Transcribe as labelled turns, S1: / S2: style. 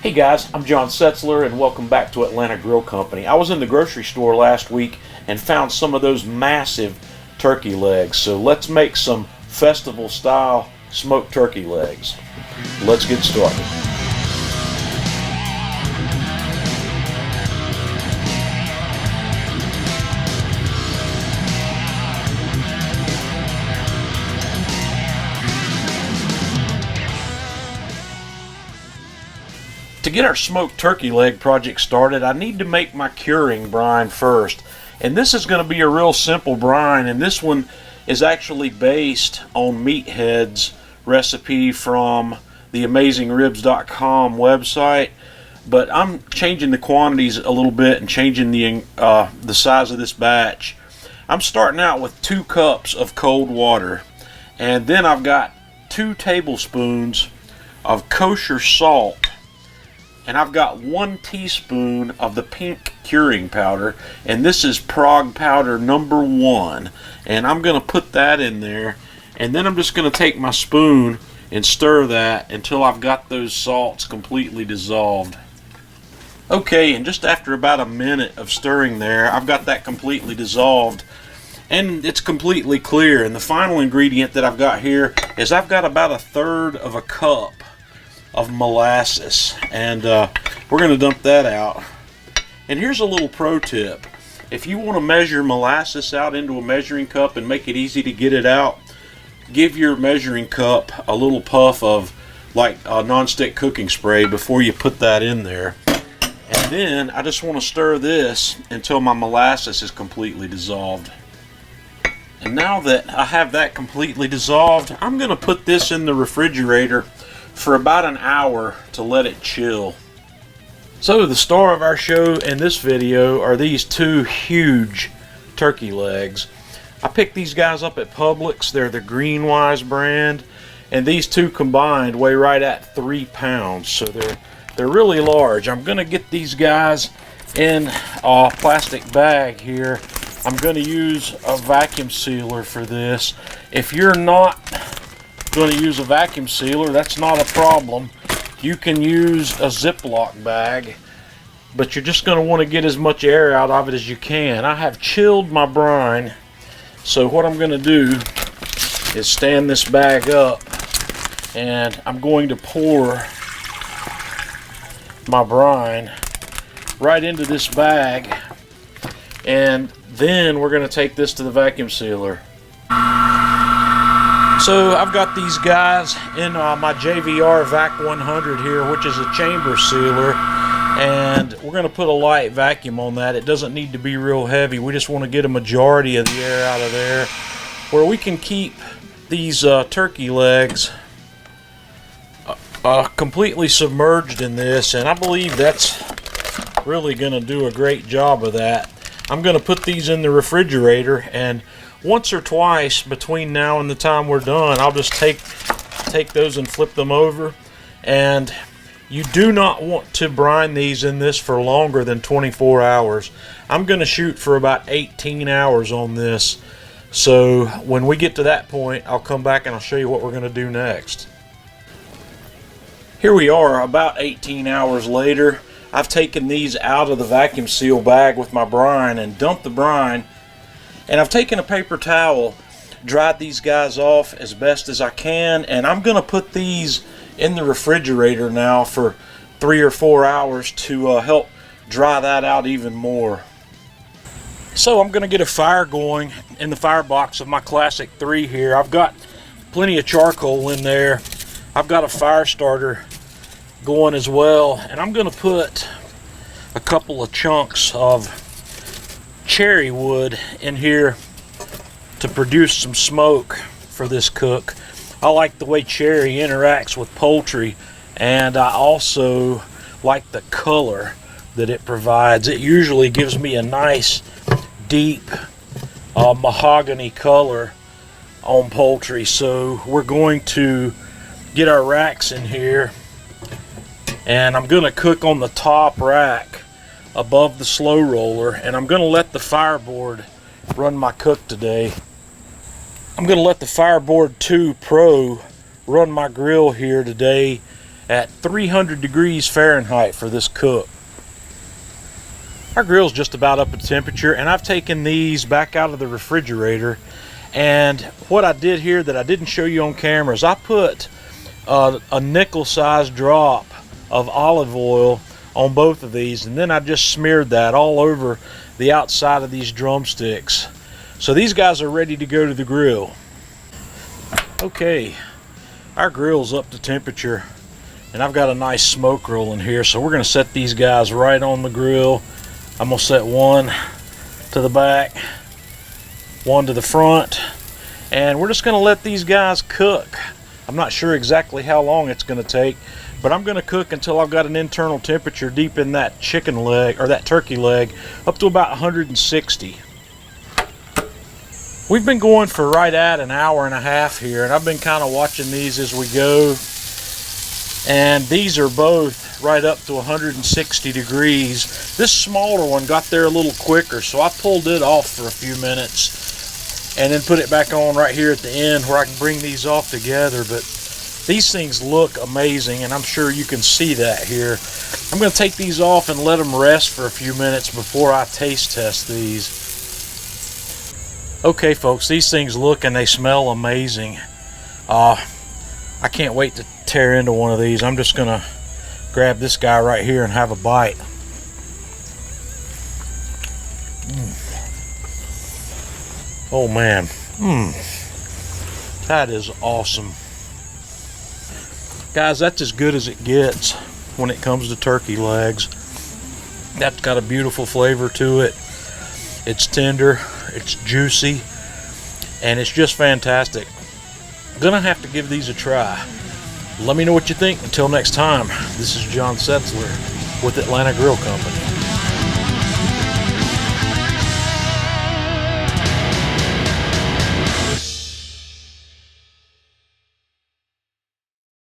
S1: Hey guys, I'm John Setzler and welcome back to Atlanta Grill Company. I was in the grocery store last week and found some of those massive turkey legs. So let's make some festival style smoked turkey legs. Let's get started. To get our smoked turkey leg project started, I need to make my curing brine first. And this is going to be a real simple brine, and this one is actually based on Meathead's recipe from the AmazingRibs.com website. But I'm changing the quantities a little bit and changing the size of this batch. I'm starting out with 2 cups of cold water, and then I've got 2 tablespoons of kosher salt. And I've got 1 teaspoon of the pink curing powder, and this is Prague Powder number 1. And I'm going to put that in there, and then I'm just going to take my spoon and stir that until I've got those salts completely dissolved. Okay, and just after about a minute of stirring there, I've got that completely dissolved, and it's completely clear. And the final ingredient that I've got here is I've got about 1/3 of a cup of molasses, and we're going to dump that out. And here's a little pro tip: if you want to measure molasses out into a measuring cup and make it easy to get it out, give your measuring cup a little puff of like non-stick cooking spray before you put that in there. And then I just want to stir this until my molasses is completely dissolved. And now that I have that completely dissolved, I'm going to put this in the refrigerator for about an hour to let it chill. So the star of our show in this video are these 2 huge turkey legs. I picked these guys up at Publix. They're the Greenwise brand, and these 2 combined weigh right at 3 pounds, so they're really large. I'm gonna get these guys in a plastic bag here. I'm gonna use a vacuum sealer for this. If you're not going to use a vacuum sealer, that's not a problem. You can use a Ziploc bag, but you're just going to want to get as much air out of it as you can. I have chilled my brine, so what I'm going to do is stand this bag up, and I'm going to pour my brine right into this bag, and then we're going to take this to the vacuum sealer. So I've got these guys in my JVR Vac 100 here, which is a chamber sealer, and we're going to put a light vacuum on that. It doesn't need to be real heavy. We just want to get a majority of the air out of there, where we can keep these turkey legs completely submerged in this, and I believe that's really going to do a great job of that. I'm going to put these in the refrigerator, and once or twice between now and the time we're done, I'll just take those and flip them over. And you do not want to brine these in this for longer than 24 hours. I'm going to shoot for about 18 hours on this. So when we get to that point, I'll come back and I'll show you what we're going to do next. Here we are about 18 hours later. I've taken these out of the vacuum seal bag with my brine and dumped the brine. And I've taken a paper towel, dried these guys off as best as I can, and I'm going to put these in the refrigerator now for 3 or 4 hours to help dry that out even more. So I'm going to get a fire going in the firebox of my Classic 3 here. I've got plenty of charcoal in there. I've got a fire starter going as well, and I'm going to put a couple of chunks of cherry wood in here to produce some smoke for this cook. I like the way cherry interacts with poultry, and I also like the color that it provides. It usually gives me a nice deep mahogany color on poultry. So we're going to get our racks in here, and I'm going to cook on the top rack above the slow roller, and I'm going to let the Fireboard run my cook today. I'm going to let the Fireboard 2 Pro run my grill here today at 300 degrees Fahrenheit for this cook. Our grill's just about up at temperature, and I've taken these back out of the refrigerator. And what I did here that I didn't show you on camera is I put a nickel-sized drop of olive oil on both of these, and then I just smeared that all over the outside of these drumsticks. So these guys are ready to go to the grill. Okay, our grill's up to temperature, and I've got a nice smoke rolling here, so we're going to set these guys right on the grill. I'm going to set one to the back, one to the front, and we're just going to let these guys cook. I'm not sure exactly how long it's going to take, but I'm going to cook until I've got an internal temperature deep in that chicken leg, or that turkey leg, up to about 160. We've been going for right at an hour and a half here, and I've been kind of watching these as we go. And these are both right up to 160 degrees. This smaller one got there a little quicker, so I pulled it off for a few minutes and then put it back on right here at the end where I can bring these off together. But these things look amazing, and I'm sure you can see that here. I'm going to take these off and let them rest for a few minutes before I taste test these. Okay folks, these things look and they smell amazing. I can't wait to tear into one of these. I'm just gonna grab this guy right here and have a bite. Oh man, that is awesome. Guys, that's as good as it gets when it comes to turkey legs. That's got a beautiful flavor to it. It's tender, it's juicy, and it's just fantastic. Gonna have to give these a try. Let me know what you think. Until next time, this is John Setzler with Atlanta Grill Company.